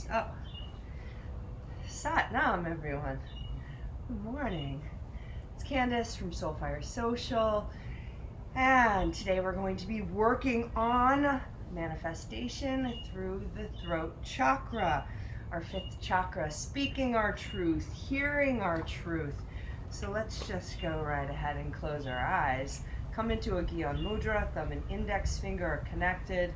So, Sat Nam, everyone. Good morning. It's Candace from Soulfire Social, and today we're going to be working on manifestation through the throat chakra, our fifth chakra, speaking our truth, hearing our truth. So let's just go right ahead and close our eyes. Come into a Gyan Mudra, thumb and index finger are connected.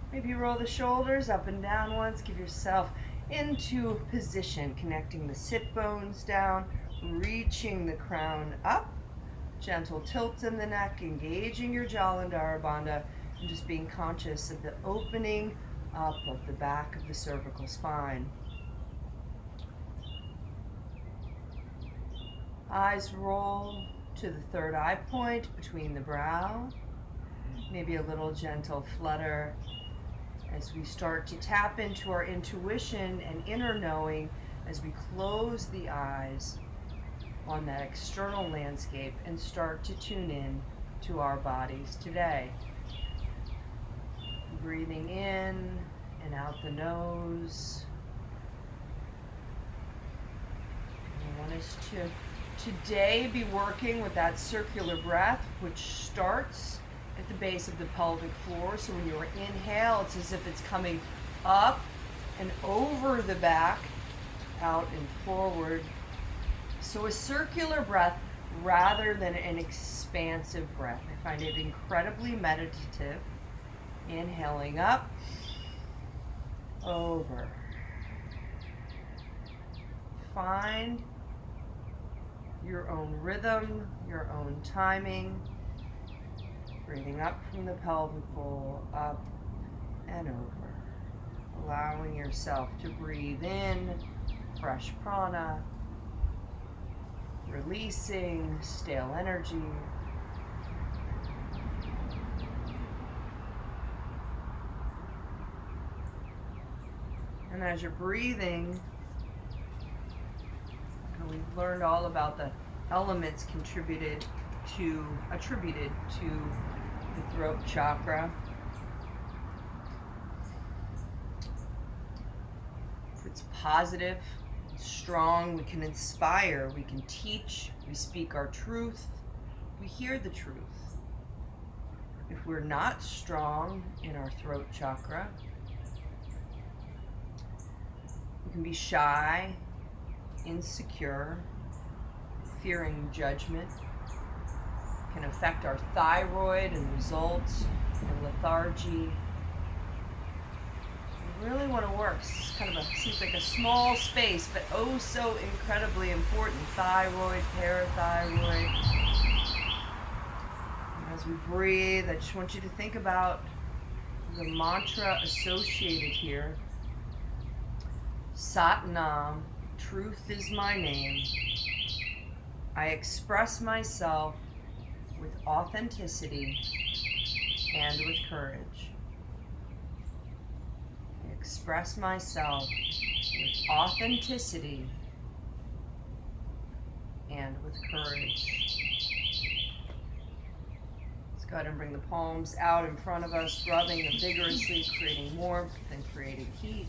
Maybe roll the shoulders up and down once. Give yourself into position, connecting the sit bones down, reaching the crown up. Gentle tilts in the neck, engaging your Jalandhara Bandha, and just being conscious of the opening up of the back of the cervical spine. Eyes roll to the third eye point between the brow. Maybe a little gentle flutter as we start to tap into our intuition and inner knowing as we close the eyes on that external landscape and start to tune in to our bodies today. Breathing in and out the nose. I want us to today be working with that circular breath, which starts at the base of the pelvic floor. So when you inhale, it's as if it's coming up and over the back, out and forward. So a circular breath rather than an expansive breath. I find it incredibly meditative. Inhaling up, over. Find your own rhythm, your own timing. Breathing up from the pelvic bowl, up and over. Allowing yourself to breathe in fresh prana, releasing stale energy. And as you're breathing, we've learned all about the elements attributed to the throat chakra. If it's positive, strong, we can inspire, we can teach, we speak our truth, we hear the truth. If we're not strong in our throat chakra, we can be shy, insecure, fearing judgment, can affect our thyroid and result in lethargy. We really want to work. It's kind of seems like a small space, but oh so incredibly important. Thyroid, parathyroid. And as we breathe, I just want you to think about the mantra associated here. Sat Nam, truth is my name. I express myself with authenticity and with courage. I express myself with authenticity and with courage. Let's go ahead and bring the palms out in front of us, rubbing them vigorously, creating warmth and creating heat.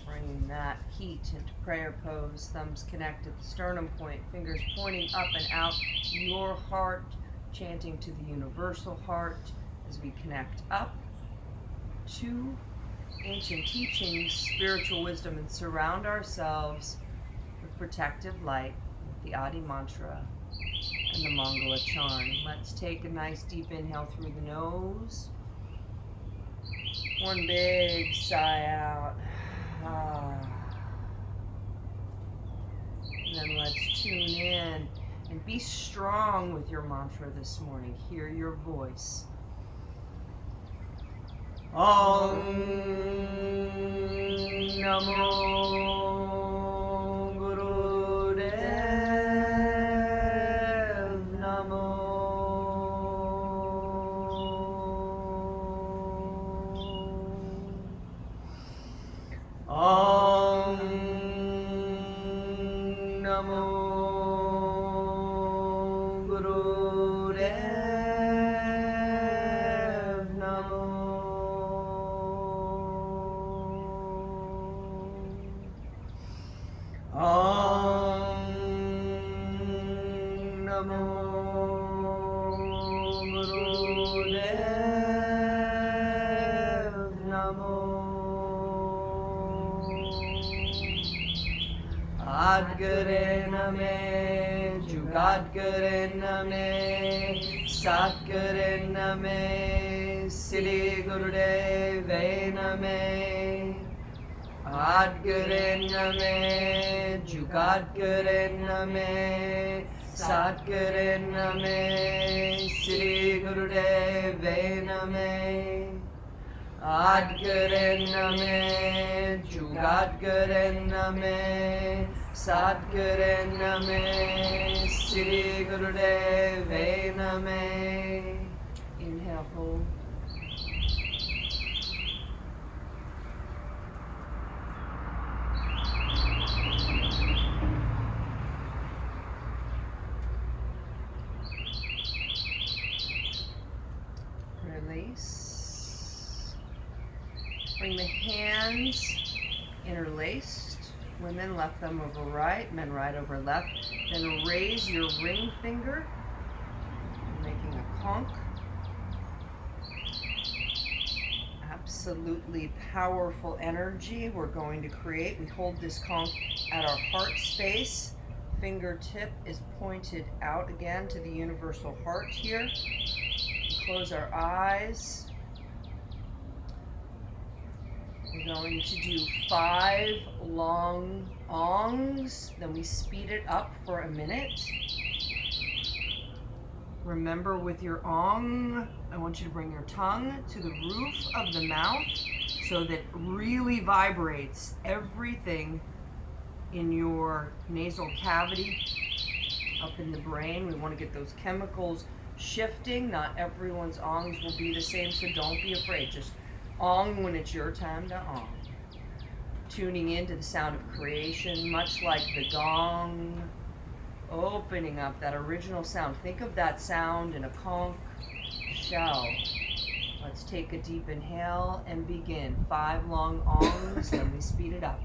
Bringing that heat into prayer pose, thumbs connected, the sternum point, fingers pointing up and out, your heart chanting to the universal heart as we connect up to ancient teachings, spiritual wisdom, and surround ourselves with protective light with the Adi mantra and the Mangala charm. Let's take a nice deep inhale through the nose. One big sigh out. And then let's tune in and be strong with your mantra this morning. Hear your voice. Om Namo Gurudev Namo. Om Namo Gurudev Namo Gurudev Namo Adgare Name Jugadgare Name Satgare Name Siddhi Gurudev Name Adgare Name Jugadgare Name Satgare Name Siddhi Gurudev Name Adgare Name Jugadgare Name Satgare Name Siddhi Gurudev Name. Inhale, hold. Release. Bring the hands interlaced. Women left thumb over right, men right over left. Then raise your ring finger, making a conch. Absolutely powerful energy we're going to create. We hold this conch at our heart space. Fingertip is pointed out again to the universal heart here. Close our eyes. We're going to do 5 long ongs, then we speed it up for a minute. Remember, with your ong, I want you to bring your tongue to the roof of the mouth so that it really vibrates everything in your nasal cavity up in the brain. We want to get those chemicals shifting. Not everyone's ongs will be the same, so don't be afraid. Just ong when it's your time to ong. Tuning into the sound of creation, much like the gong. Opening up that original sound. Think of that sound in a conch shell. Let's take a deep inhale and begin. 5 long ongs, then we speed it up.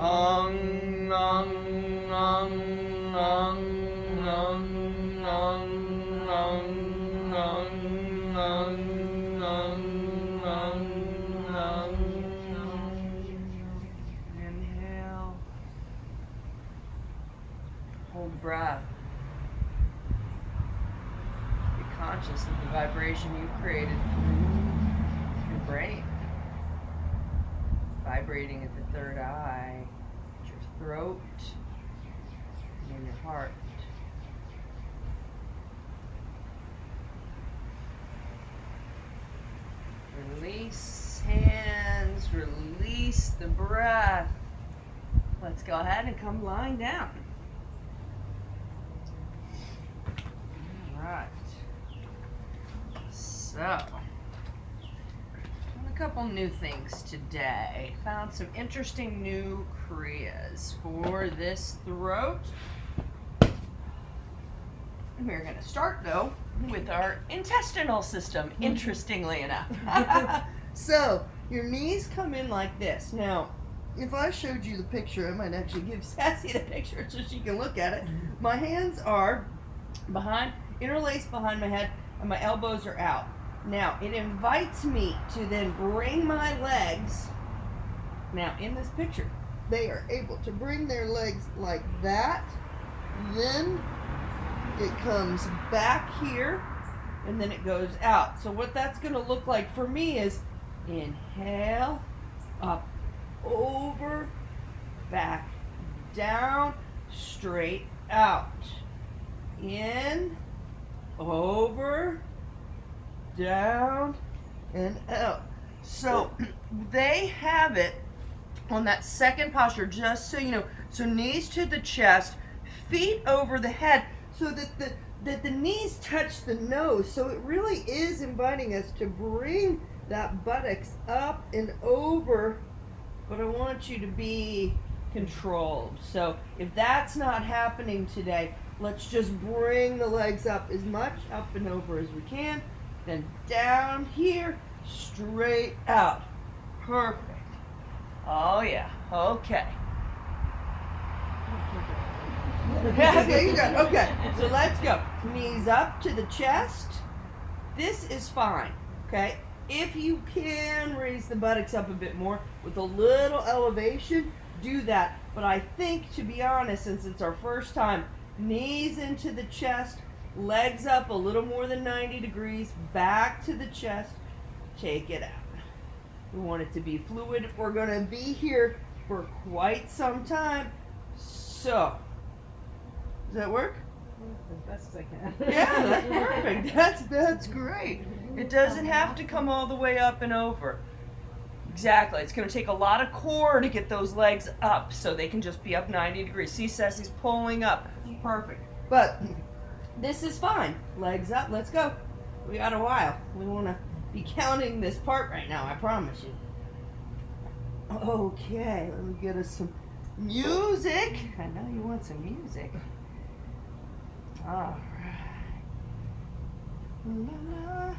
Ong, ong, ong, ong, ong, ong, ong, ong, ong, ong, ong, ong, ong. Inhale. Hold breath. Be conscious of the vibration you've created through your brain. Vibrating at the third eye, at your throat, and in your heart. Release hands, release the breath. Let's go ahead and come lying down. All right. So, a couple new things today. Found some interesting new kriyas for this throat. We're going to start though with our intestinal system, interestingly enough. So, your knees come in like this. Now, if I showed you the picture, I might actually give Sassy the picture so she can look at it. My hands are behind, interlaced behind my head, and my elbows are out. Now, it invites me to then bring my legs. Now, in this picture, they are able to bring their legs like that. Then it comes back here, and then it goes out. So what that's going to look like for me is inhale, up, over, back, down, straight out. In, over, down, and out. So they have it on that second posture, just so you know. So knees to the chest, feet over the head, so that the knees touch the nose. So it really is inviting us to bring that buttocks up and over, but I want you to be controlled. So if that's not happening today, let's just bring the legs up as much up and over as we can. Then down here, straight out. Perfect. Oh yeah, okay. Okay, you got it. Okay, so let's go. Knees up to the chest. This is fine, okay? If you can raise the buttocks up a bit more with a little elevation, do that. But I think, to be honest, since it's our first time, knees into the chest, legs up a little more than 90 degrees, back to the chest, take it out. We want it to be fluid. We're going to be here for quite some time. So, does that work? As best as I can. Yeah, that's perfect. That's great. It doesn't have to come all the way up and over. Exactly. It's going to take a lot of core to get those legs up so they can just be up 90 degrees. See, Sassy's pulling up. Perfect. But this is fine. Legs up. Let's go. We got a while. We want to be counting this part right now, I promise you. Okay, let me get us some music. I know you want some music. All right. La, la.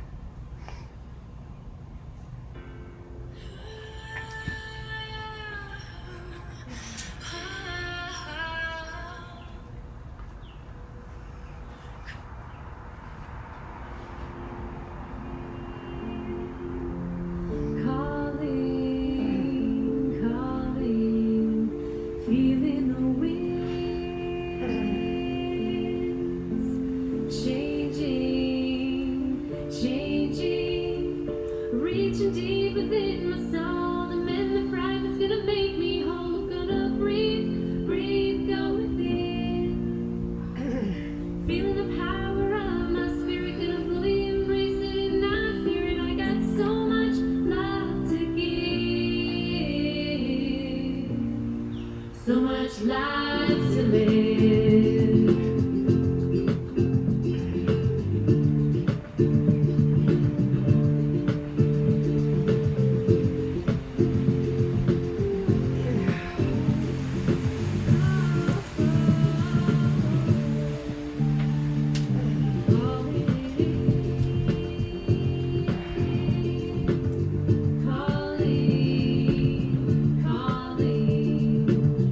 So much life to live. Calling, calling.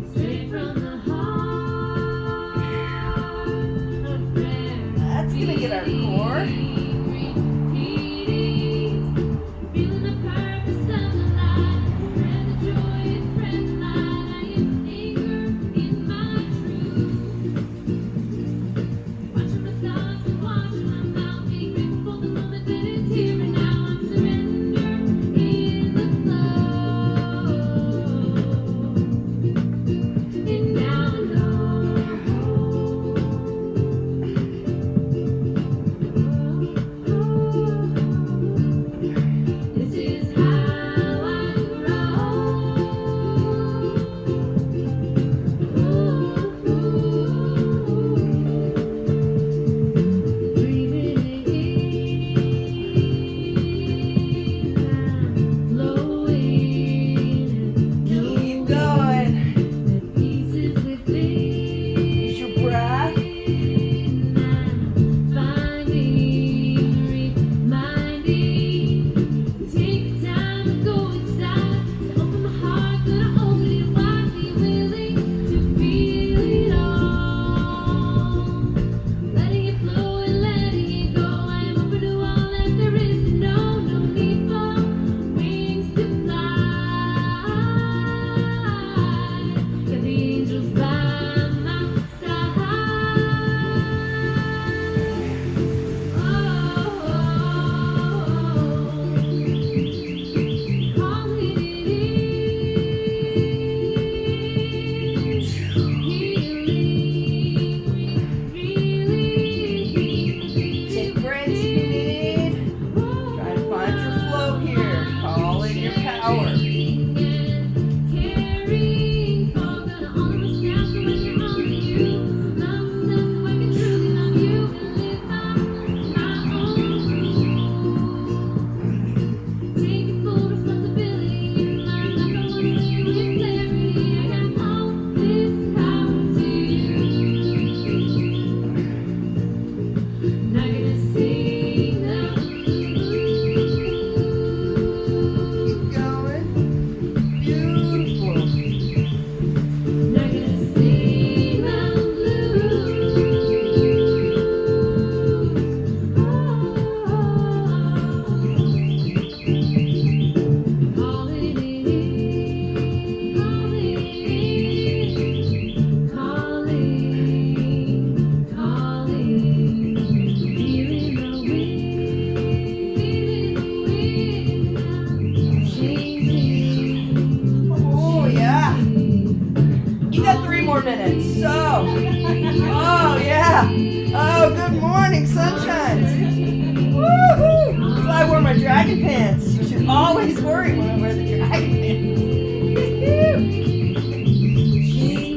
pants. You should always worry when I wear the dragon pants.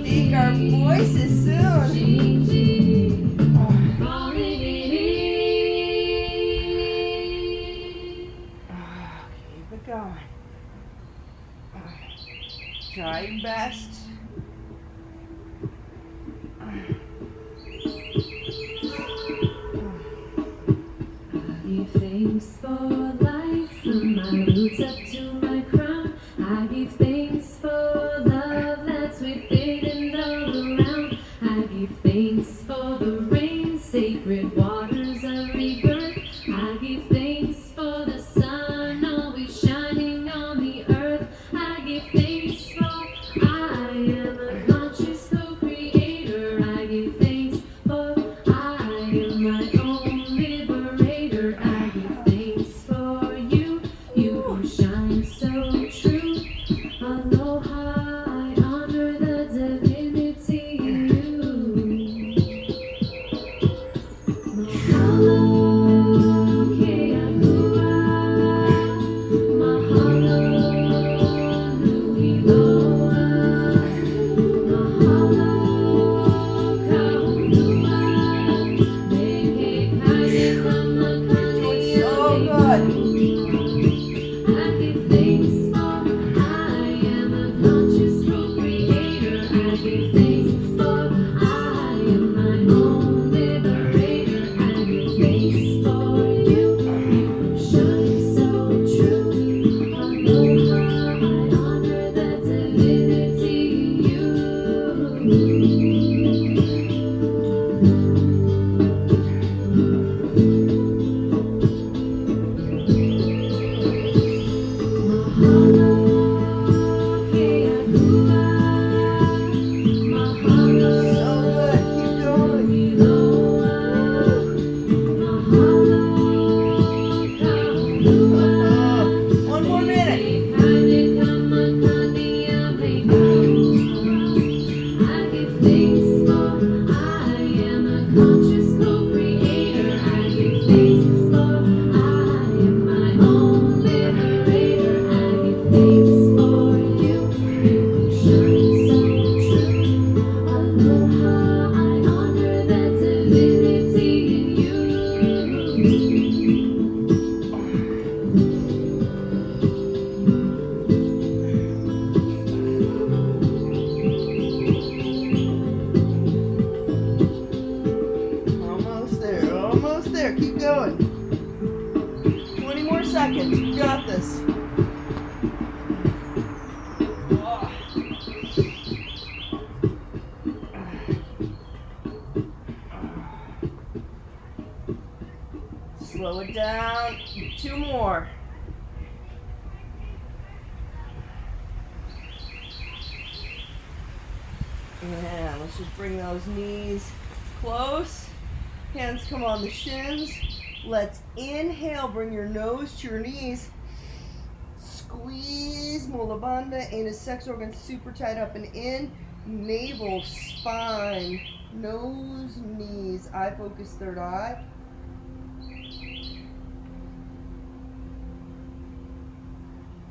Speak our voices soon. Keep it going. Try your best. Give thanks for life, from my roots up to my crown. I give thanks for love that's within and all around. I give thanks for the rain, sacred waters of rebirth. I give thanks for the sun always shining on the earth. I give thanks for I am a conscious co-creator. I give thanks for I am my own liberator. I give thanks for you, you who shine so true. Aloha, I honor the divinity in you. Mahalo, ke akua. Mahalo, nui loa. Mahalo, ka honua. Mehe kahe kamakani So good. I give thanks for I am a conscious co-creator. I give thanks for I am my own liberator. I give thanks for you, you shine so true. Aloha, I honor the divinity in you. Mahalo, ke akua. Mahalo, So good. Keep going. nui loa. Mahalo, ka honua. One more minute. Kahe kamakani ahe aloha. I give thanks for I am a conscious co-creator. I give thanks for I am my own liberator. I give thanks for you, you who shine so true. Aloha, I honor the divinity in you. Almost there. Almost there. Keep going. 20 more seconds. You got this. Oh. Slow it down. 2 more. Yeah, let's just bring those knees close. Hands come on the shins. Let's inhale. Bring your nose to your knees. Squeeze Mula Bandha. Anus, sex organs super tight up and in. Navel, spine, nose, knees. Eye focus, third eye.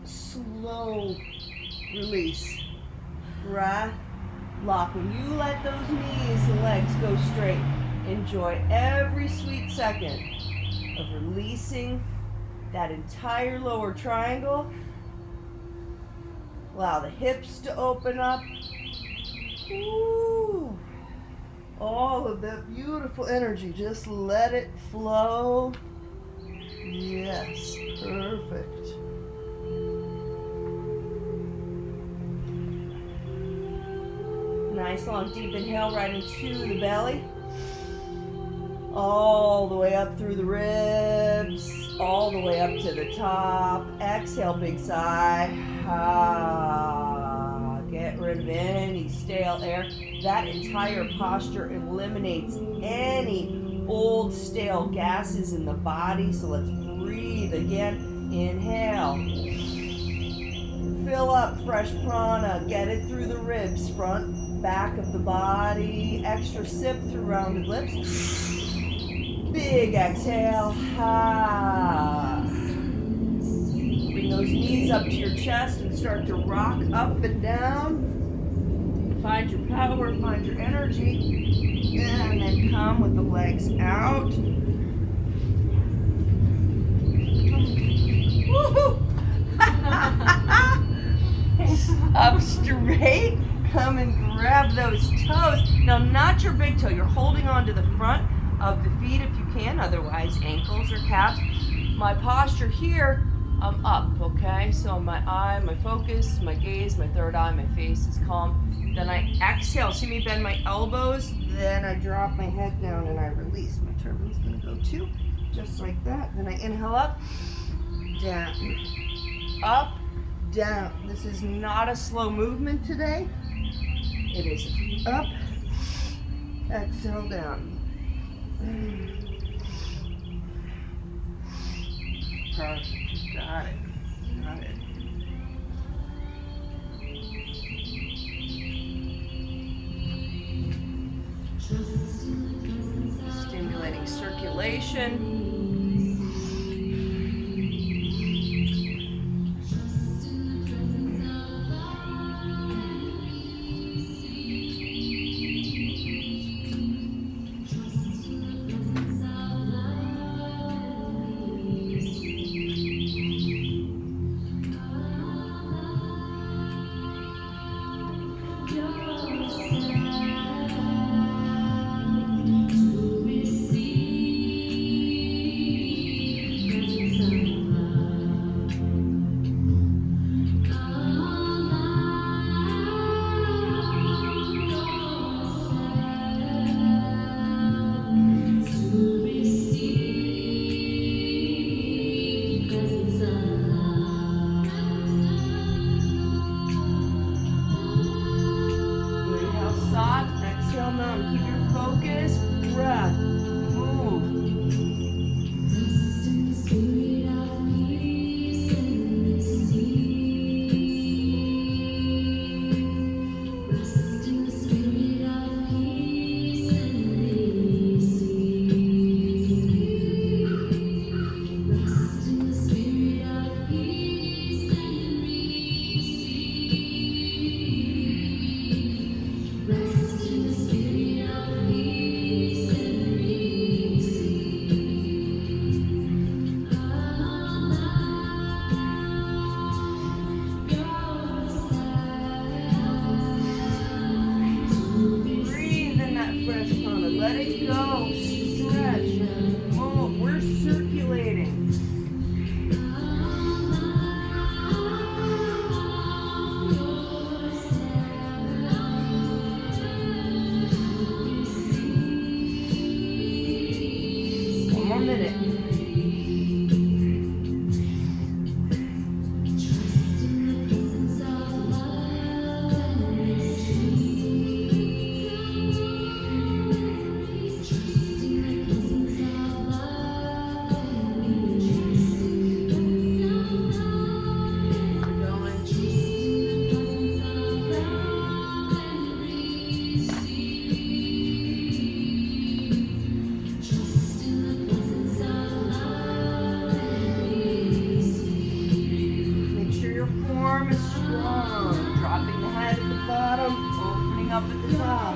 Slow release. Breath. Lock. When you let those knees and legs go straight, enjoy every sweet second of releasing that entire lower triangle. Allow the hips to open up. Ooh. All of that beautiful energy, just let it flow. Yes, perfect. Nice long deep inhale right into the belly. All the way up through the ribs, all the way up to the top. Exhale, big sigh. Ah, get rid of any stale air. That entire posture eliminates any old stale gases in the body. So let's breathe again. Inhale. Fill up fresh prana. Get it through the ribs, front, back of the body. Extra sip through rounded lips. Big exhale. Ha. those knees up to your chest and start to rock up and down. Find your power, find your energy, and then come with the legs out. Woohoo! Up straight, come and grab those toes. Now, not your big toe, you're holding on to the front of the feet if you can, otherwise ankles or calves. My posture here, I'm up, okay? So my eye, my focus, my gaze, my third eye, my face is calm. Then I exhale, see me bend my elbows, then I drop my head down and I release. My turban's gonna go too, just like that. Then I inhale up, down, up, down. This is not a slow movement today. It is up, exhale down. Perfect. Got it. Got it. Stimulating circulation. Let it go. Stretch. Move. We're circulating. One more minute. Up at the top.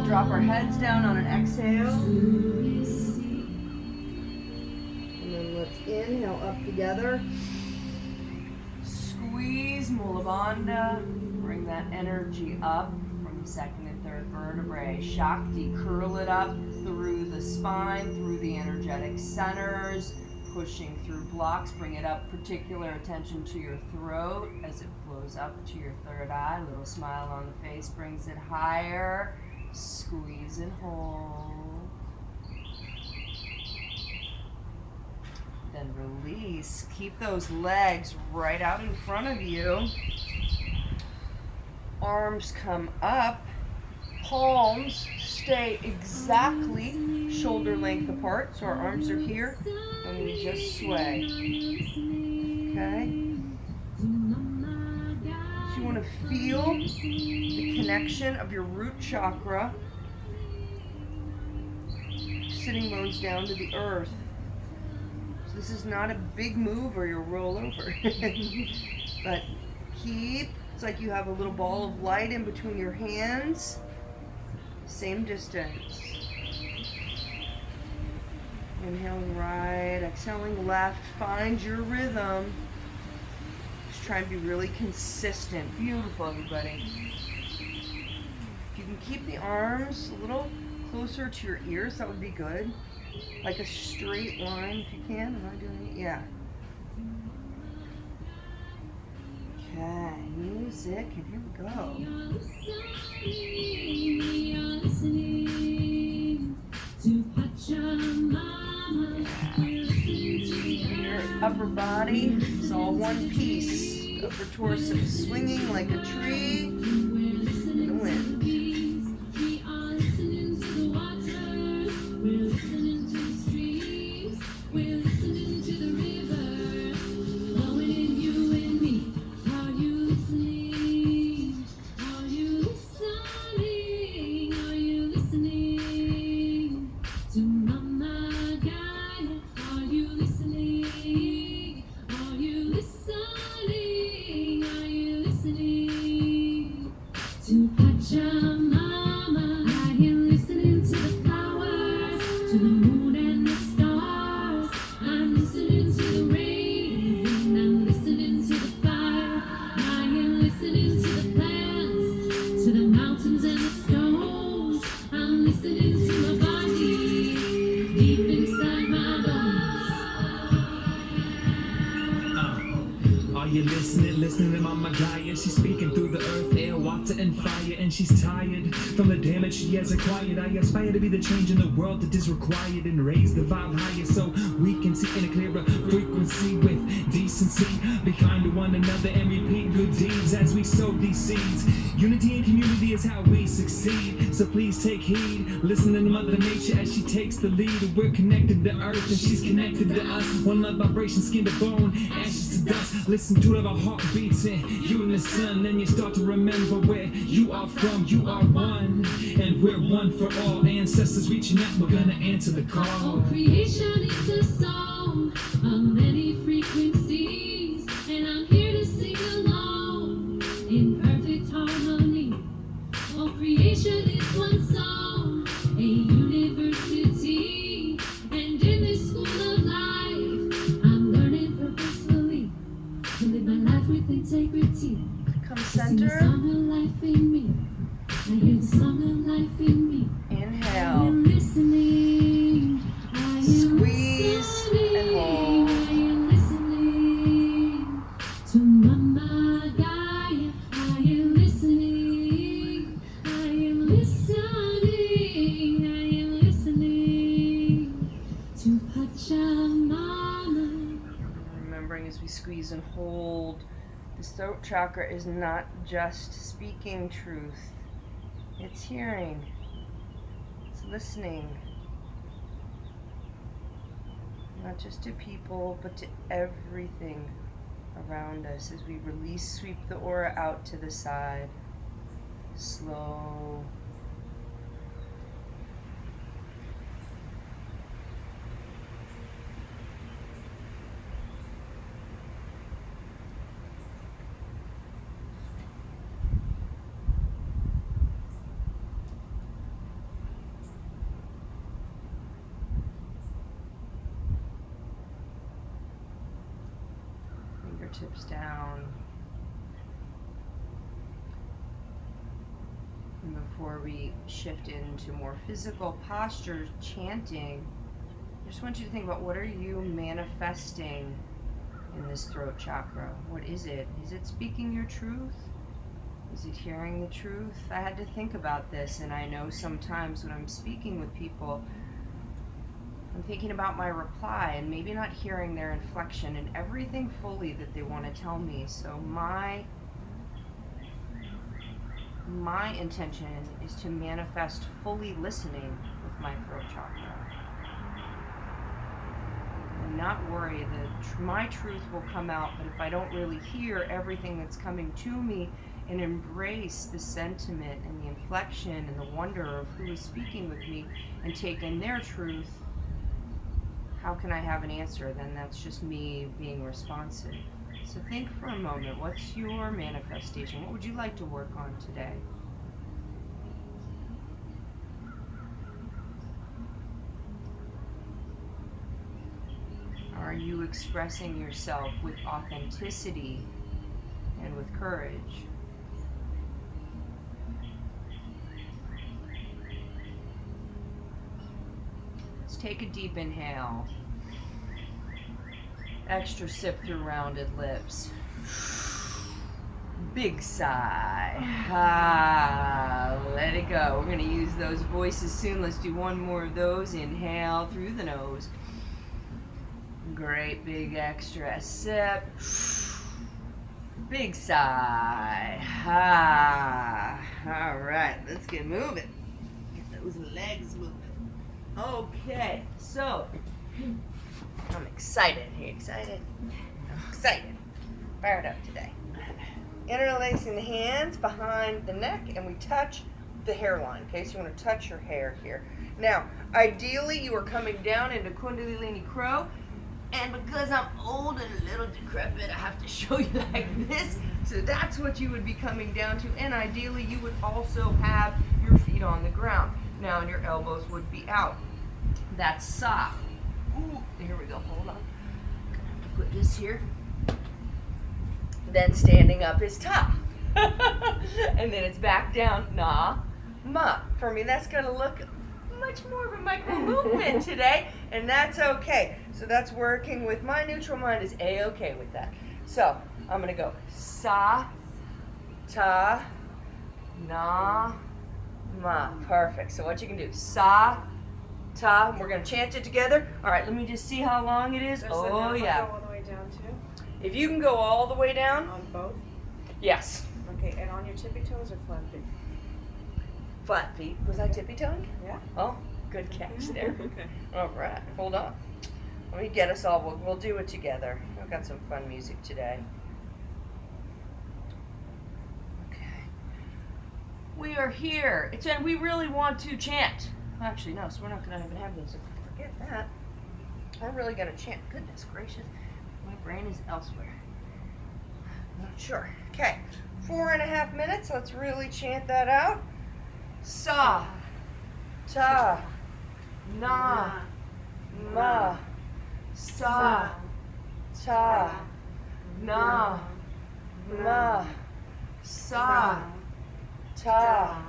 Drop our heads down on an exhale. And then let's inhale up together. Squeeze Mula Bandha. Bring that energy up from the second and third vertebrae. Shakti, curl it up through the spine, through the energetic centers, pushing through blocks. Bring it up, particular attention to your throat as it flows up to your third eye. Little smile on the face brings it higher. Squeeze and hold. then release. Keep those legs right out in front of you. Arms come up. Palms stay exactly shoulder length apart. So our arms are here and we just sway. Okay? So you want to feel the connection of your root chakra, sitting bones down to the earth. So this is not a big move or you'll roll over. But it's like you have a little ball of light in between your hands. Same distance. Inhaling right, exhaling left. Find your rhythm. Just try and be really consistent. Beautiful, everybody. If you can keep the arms a little closer to your ears, that would be good. Like a straight line if you can. Am I doing it? Yeah. Okay, music, here we go. Your upper body is all one piece. Upper torso swinging like a tree in the wind. Listening to Mama Gaia, she's speaking through the earth, air, water, and fire, and she's tired from the damage she has acquired. I aspire to be the change in the world that is required and raise the vibe higher so we can see in a clearer frequency with decency. Be kind to one another and repeat good deeds as we sow these seeds. Unity and community is how we succeed, so please take heed. Listen to Mother Nature as she takes the lead. We're connected to Earth and she's connected to us. One love vibration, skin to bone, ashes to dust. Listen to the heartbeats in unison, then you start to remember where you are from. You are one, and we're one for all. Ancestors reaching out, we're gonna answer the call. All creation is a song on many frequencies, and I'm here to sing along in perfect harmony. All creation is one song, a university, and in this school of life, I'm learning purposefully to live my life with integrity. Come Sing the center. song of life in me. I hear the song of life in me. I Inhale. am listening. I am Squeeze listening. and hold. I am listening to Mama Gaia. I am listening. I am listening. I am listening to Pachamama. Remembering as we squeeze and hold, this throat chakra is not just speaking truth. It's hearing. It's listening. Not just to people, but to everything around us as we release, sweep the aura out to the side. Slow. Fingertips down. And before we shift into more physical postures, chanting, I just want you to think about, what are you manifesting in this throat chakra? What is it? Is it speaking your truth? Is it hearing the truth? I had to think about this, and I know sometimes when I'm speaking with people, I'm thinking about my reply and maybe not hearing their inflection and everything fully that they want to tell me. So my intention is to manifest fully listening with my throat chakra. And not worry that my truth will come out, but if I don't really hear everything that's coming to me and embrace the sentiment and the inflection and the wonder of who is speaking with me and take in their truth, how can I have an answer? Then that's just me being responsive. So think for a moment, what's your manifestation? What would you like to work on today? Are you expressing yourself with authenticity and with courage? Let's take a deep inhale. Extra sip through rounded lips. Big sigh. Ah, let it go. We're going to use those voices soon. Let's do one more of those. Inhale through the nose. Great big extra sip. Big sigh. Ah. All right, let's get moving. Get those legs moving. Okay, so I'm excited. Are you excited? I'm excited. Fired up today. Interlacing the hands behind the neck, and we touch the hairline. Okay, so you want to touch your hair here. Now, ideally, you are coming down into Kundalini Crow. And because I'm old and a little decrepit, I have to show you like this. So that's what you would be coming down to. And ideally, you would also have your feet on the ground. Now, and your elbows would be out. That's soft. Ooh, here we go. Hold on. I'm gonna have to put this here. Then standing up is ta. And then it's back down. Na, ma. For me, that's gonna look much more of a micro movement today, and that's okay. So that's working with my neutral mind is a-okay with that. So I'm gonna go sa, ta, na, ma. Perfect. So what you can do, sa, ta. We're gonna chant it together. All right. Let me just see how long it is. Oh yeah. Go all the way down too? If you can go all the way down. On both? Yes. Okay, and on your tippy toes or flat feet? Flat feet. Was I tippy-toed? Yeah. Oh, good catch there. Okay. All right, hold on. Let me get us all. We'll do it together. I've got some fun music today. Okay. We are here. And we really want to chant. Actually, no, so we're not going to even have music. Forget that. I'm really going to chant. Goodness gracious. My brain is elsewhere. Not sure. Okay. 4.5 minutes. Let's really chant that out. Sa, ta, na, ma. Sa, ta, na, ma. Sa, ta,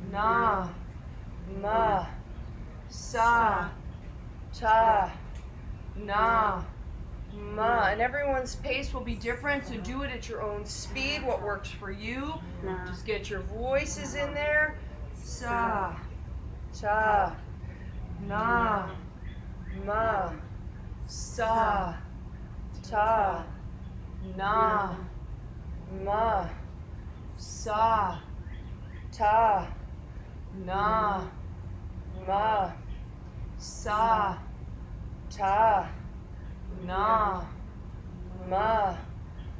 na, ma. Sa, ta, na, ma. And everyone's pace will be different, so do it at your own speed, what works for you. Just get your voices in there. Sa, ta, na, ma. Sa, ta, na, ma. Sa, ta, na, ma. Sa, ta, na, ma.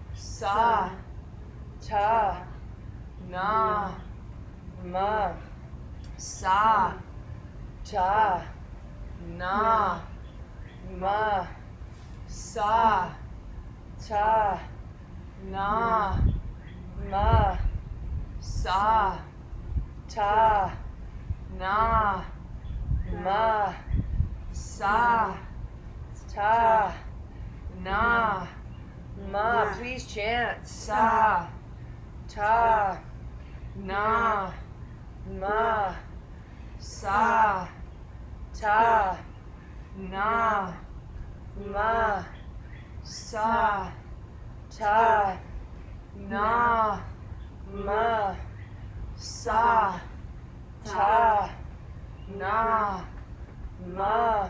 Sa, ta, na, ma. Sa, ta, na, ma. Sa, ta, na, ma. Sa, ta, na, ma. Sa, ta, na, ma. Please chant. Sa, ta, na, ma. Sa, ta, na, ma. Sa, ta, na, ma. Sa, ta, na, ma.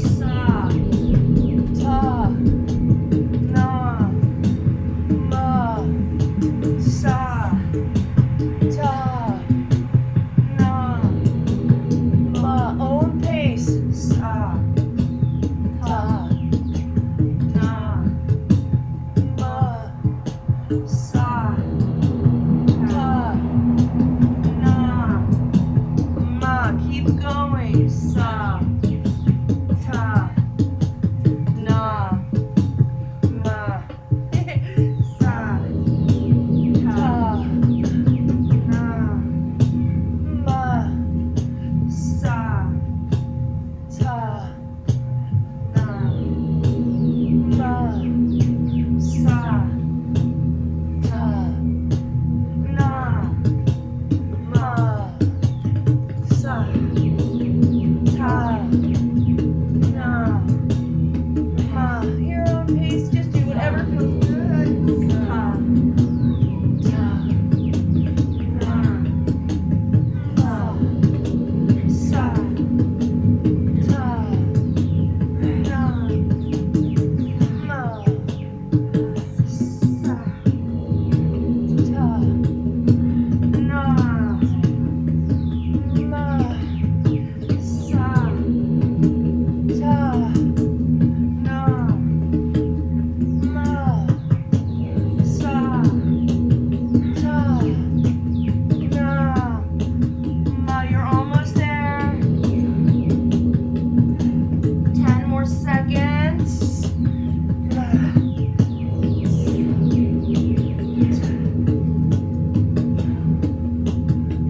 seconds.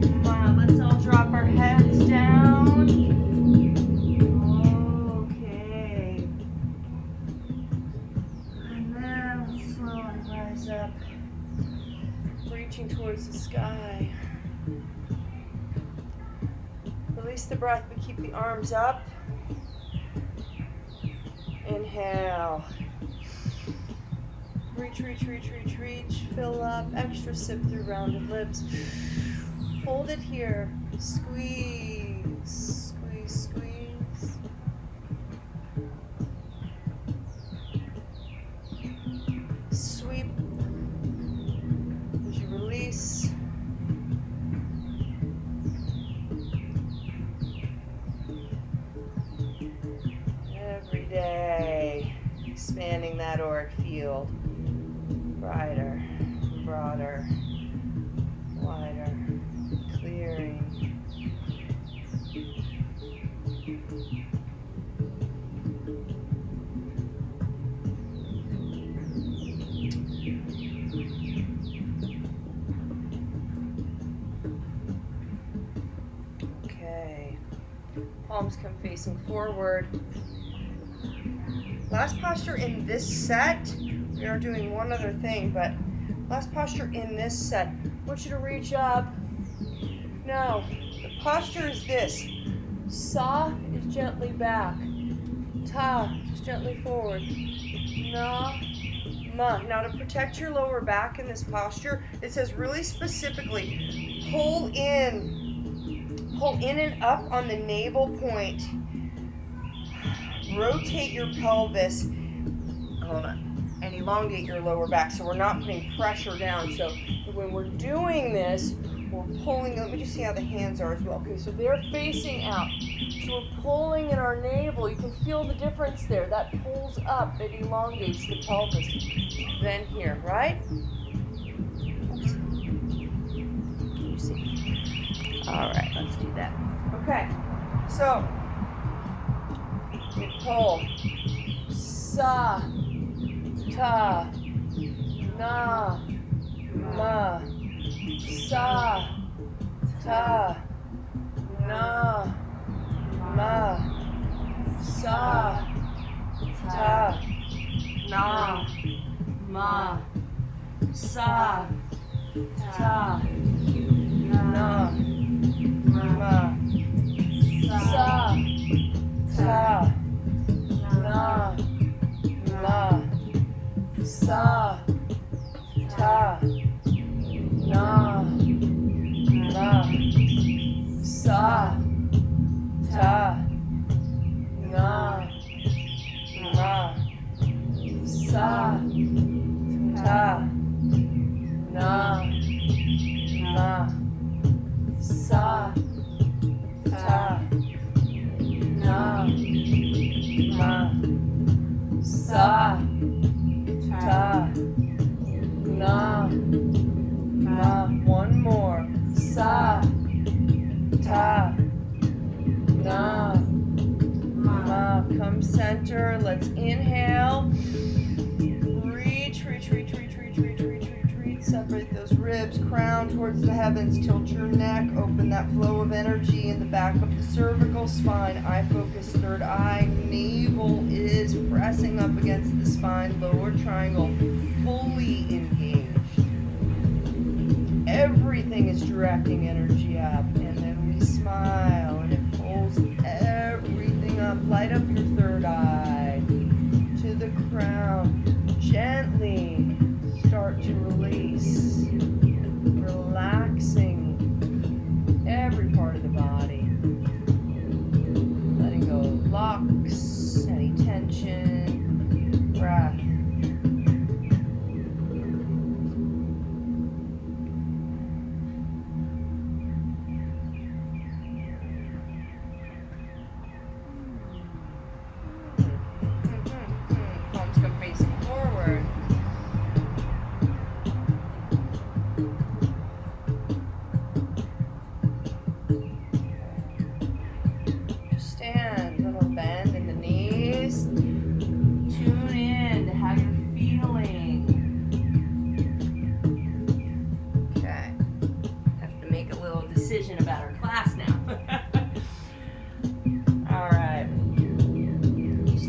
Come on, let's all drop our heads down. Okay. And then we'll slowly rise up, reaching towards the sky. Release the breath, but keep the arms up. Inhale. Reach, reach, reach, reach, reach. Fill up. Extra sip through rounded lips. Hold it here. Squeeze, squeeze, squeeze. Sweep as you release. Every day, expanding that auric field. Brighter, broader, wider, clearing. Okay, palms come facing forward. Last posture in this set, we are doing one other thing, but last posture in this set, I want you to reach up. Now, the posture is this. Sa is gently back. Ta is gently forward. Na, ma. Now to protect your lower back in this posture, it says really specifically, pull in and up on the navel point. Rotate your pelvis, hold on, and elongate your lower back so we're not putting pressure down. So when we're doing this, we're pulling, let me just see how the hands are as well. Okay, so they're facing out. So we're pulling in our navel. You can feel the difference there. That pulls up, it elongates the pelvis. Then here, right? Oops. Can you see? All right, let's do that. Okay, so we pull, sa, ta, na, ma, sa, ta, na, ma, sa, ta, na, ma, sa, ta, na, ma, sa, ta, na, ma, sa, ta, na, ma, sa, ta, na, ma, sa, ta, na, ma, sa, ta, na, ma, sa, ta, na, ma. One more. Sa, ta, na, ma. Come center. Let's inhale. Reach, reach, reach, reach, reach, reach, reach, reach, reach. Separate those ribs. Crown towards the heavens. Tilt your neck. Open that flow of energy in the back of the cervical spine. Eye focus, third eye. Navel is pressing up against the spine. Lower triangle fully engaged. Everything is directing energy up. And then we smile and it pulls everything up. Light up your third eye to the crown. Gently start to release. Relaxing every part of the body. Letting go of locks, any tension, breath. Palms come facing forward. Stand, little bend in the knees.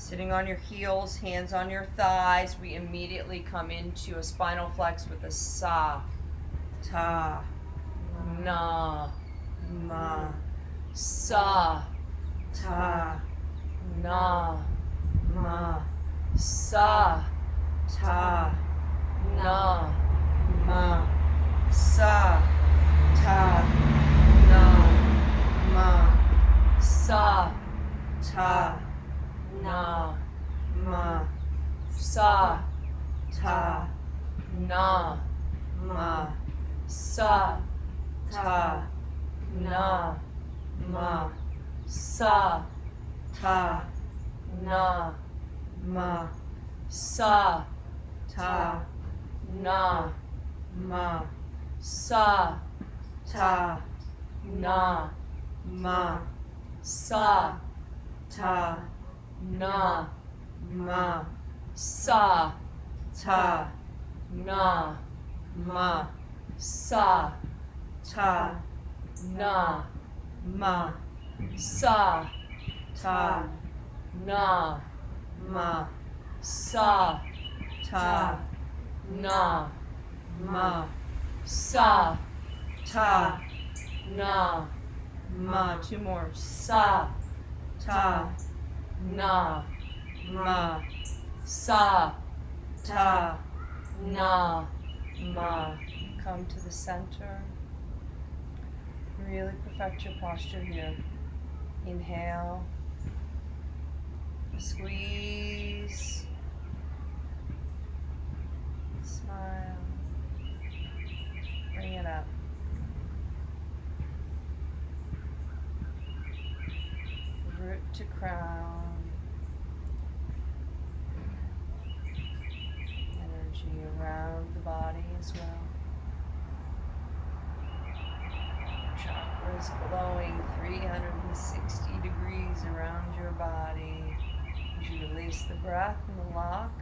Sitting on your heels, hands on your thighs, we immediately come into a spinal flex with a sa, ta, na, ma, sa, ta, na, ma, sa, ta, na, ma, sa, ta, na, ma, sa, ta, na, ma, sa, ta, na, ma, sa, ta, na, ma, sa, ta, na, ma, sa, ta, na, ma, sa, ta, na, ma, sa, ta, na, ma, sa, ta, na, ma, sa, ta, na, ma, sa, ta, na, ma, sa, ta, na, ma, sa, ta, na, ma. Two more. Sa, ta, na, ma, sa, ta, na, ma. Come to the center. Really perfect your posture here. Inhale. Squeeze. Smile. Bring it up. Root to crown. Energy around the body as well. Chakras glowing 360 degrees around your body. As you release the breath and the lock,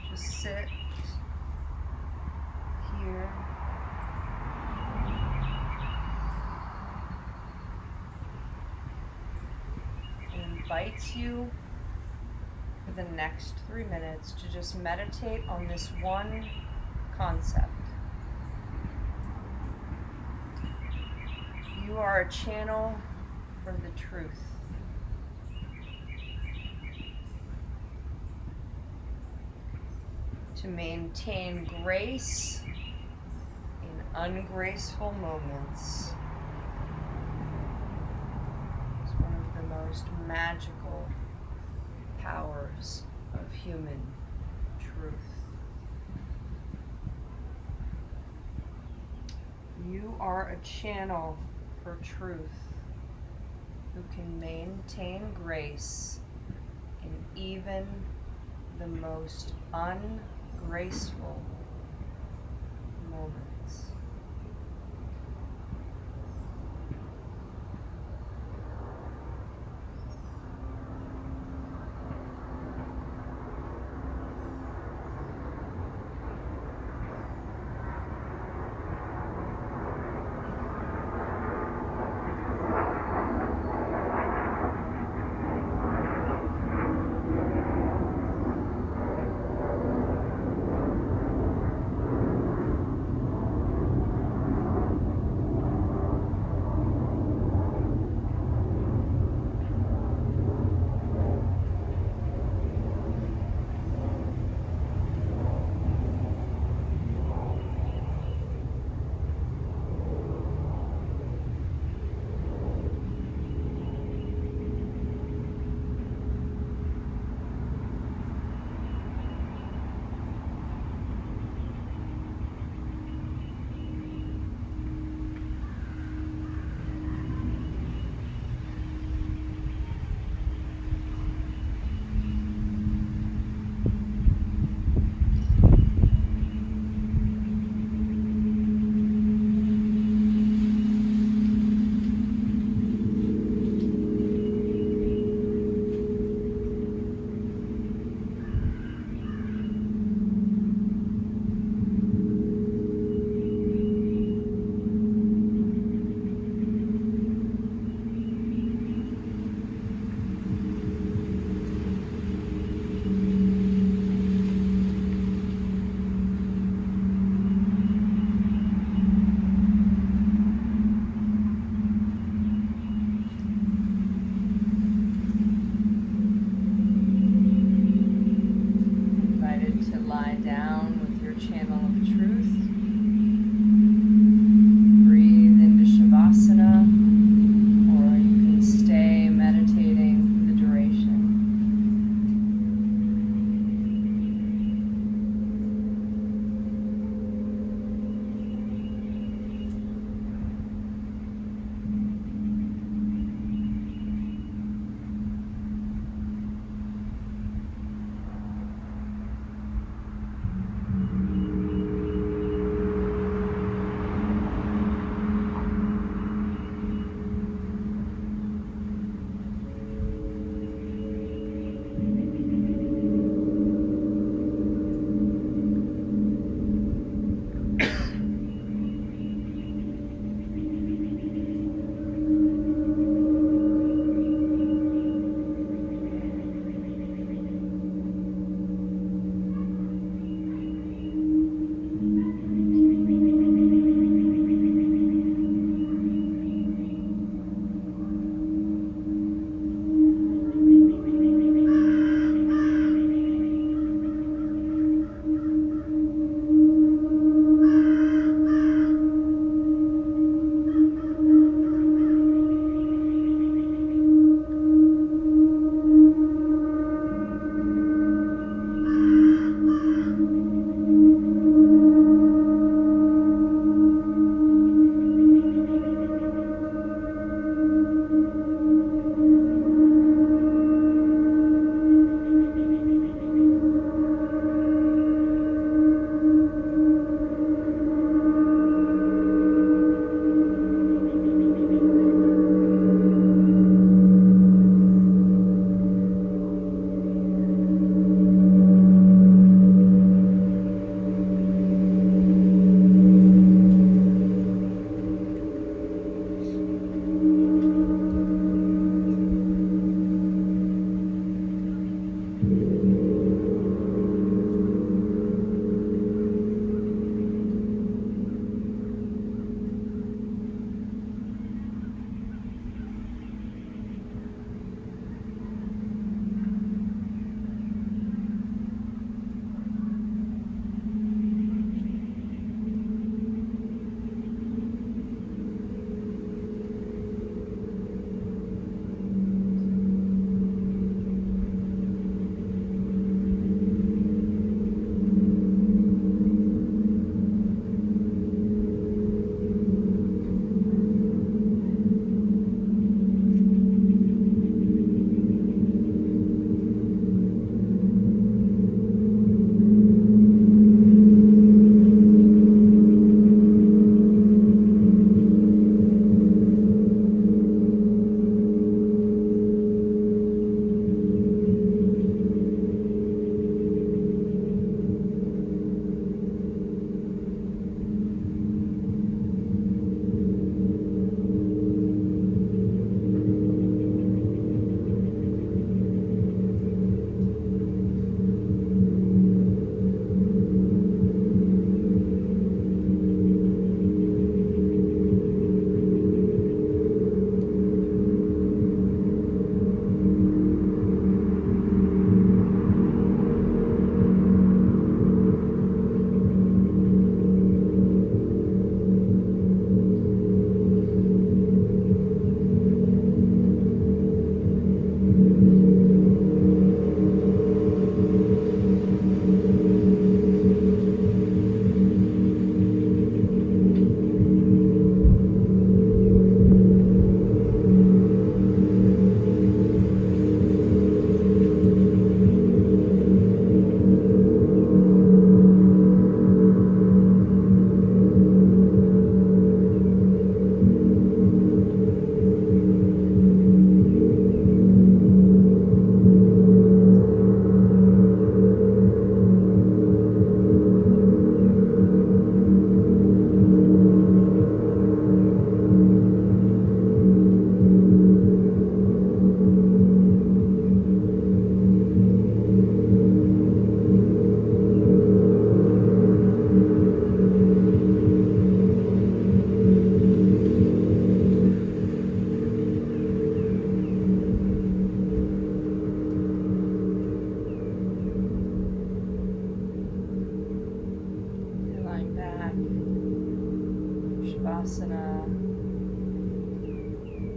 just sit here. And invites you for the next 3 minutes to just meditate on this one concept. You are a channel for the truth. To maintain grace in ungraceful moments is one of the most magical powers of human truth. You are a channel for truth who can maintain grace in even the most ungraceful moments.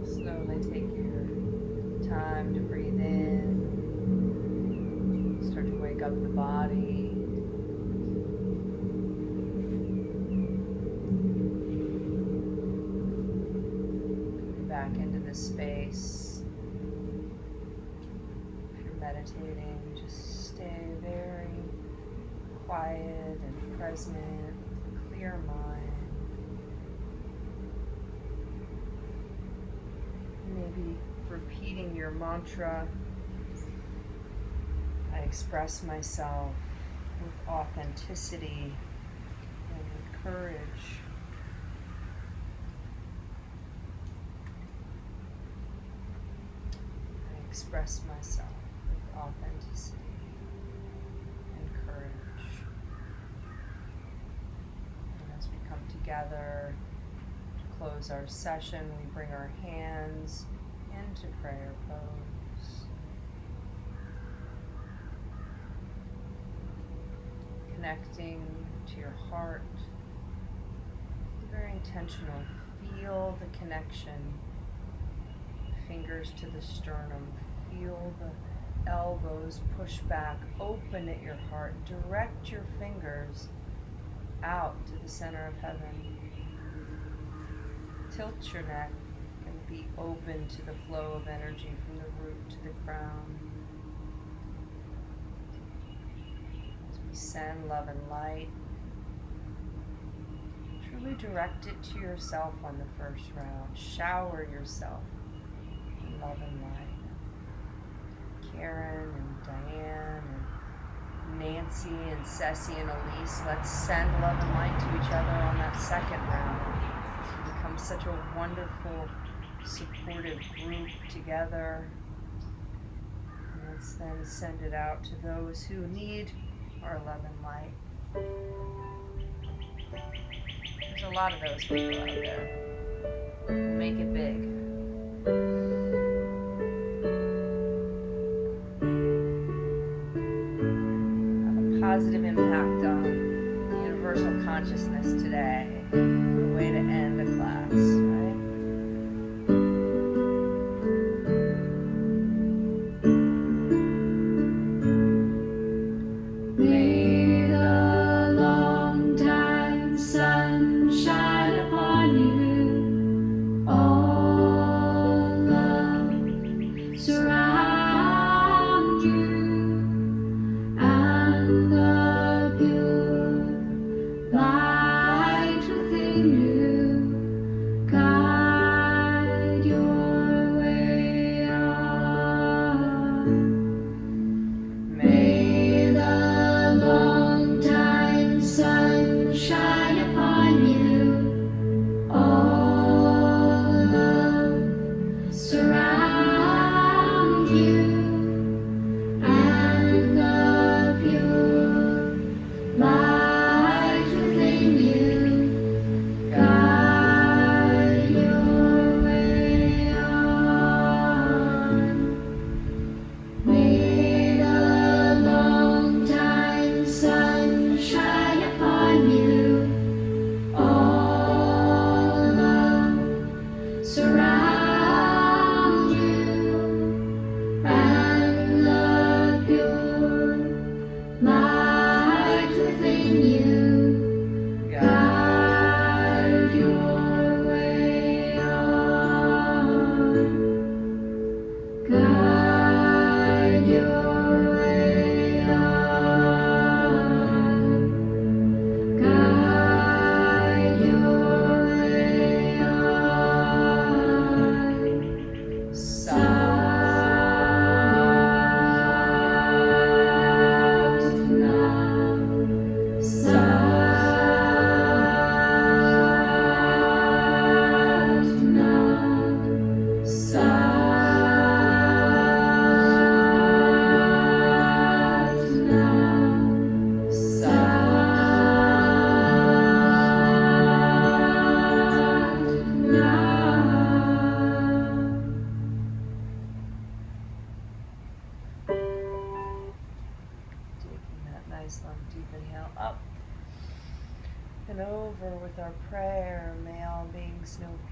Slowly take your time to breathe in. Start to wake up the body. Back into the space. If you're meditating, just stay very quiet and present with a clear mind. Maybe repeating your mantra. I express myself with authenticity and courage. I express myself with authenticity and courage. And as we come together to close our session, we bring our hands into prayer pose. Connecting to your heart. Be very intentional. Feel the connection. Fingers to the sternum. Feel the elbows push back. Open at your heart. Direct your fingers out to the center of heaven. Tilt your neck and be open to the flow of energy from the root to the crown. As we send love and light, truly direct it to yourself on the first round. Shower yourself in love and light. Karen and Diane and Nancy and Ceci and Elise, let's send love and light to each other on that second round. Become such a wonderful, supportive group together. And let's then send it out to those who need our love and light. There's a lot of those people out there. Make it big. Have a positive impact on universal consciousness today. What a way to end a class, right? May the long time sun shine upon you.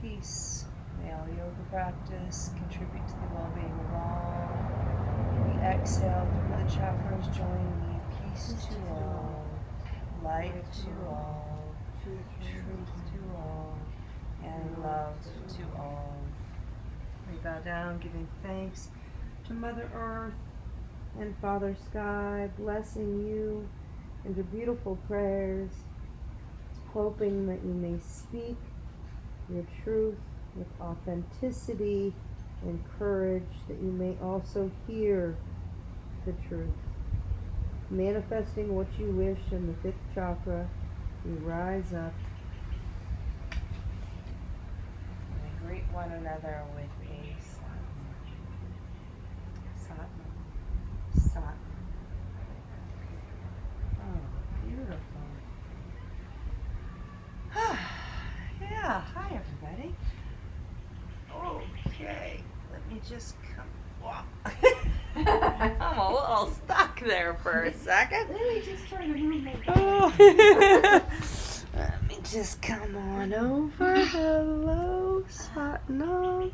peace. May our yoga practice contribute to the well-being of all. We exhale through the chakras, join me. Peace to all, light to all, truth to all, and love to all. We bow down, giving thanks to Mother Earth and Father Sky, blessing you and your beautiful prayers, hoping that you may speak your truth with authenticity and courage, that you may also hear the truth. Manifesting what you wish in the 5th chakra, we rise up and we greet one another with a satnam. Satnam. Oh, beautiful. Yeah, hi everybody. Okay, let me just come. Wow. I'm a little stuck there for a second. Let me just try to move my Oh. Let me just come on over. Hello, Satnam.